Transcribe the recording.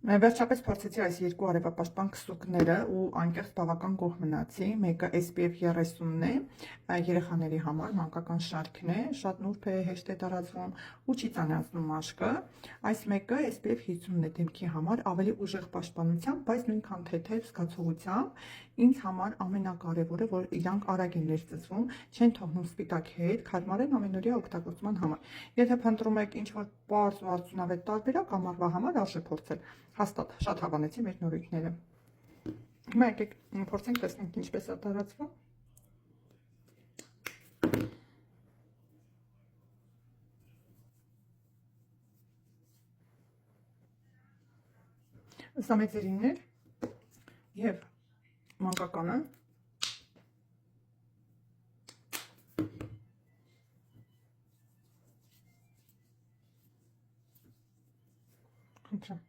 Վերջապես փորձեցի այս երկու արևապաշտպան քսուկները ու անկեղծ բավական գոհ մնացի։ Մեկը SPF 30-ն է, երեխաների համար մանկական շարքն է, շատ նուրբ է, հեշտ է տարածվում ու չի ծանրացնում մաշկը։ Այս մեկը SPF 50-ն է դեմքի համար, ավելի ուժեղ պաշտպանությամբ, բայց նույնքան թեթև զգացողությամբ։ Ինձ համար ամենակարևորը, որ իրանք արագ են ներծծվում, չեն թողնում սպիտակ հետ, հարմար են ամենօրյա օգտագործման համար։ Եթե փնտրում եք ինչ-որ պարզ ու արդյունավետ տարբերակ ամառվա համար, արժե փորձել։ Հաստատ շատ հավանեցի մեր նորույթները։ Հիմա եկեք փորձենք տեսնենք ինչպես է տարածվում։ Սա մեծերին էր եւ մանկականը։ Խնդրեմ։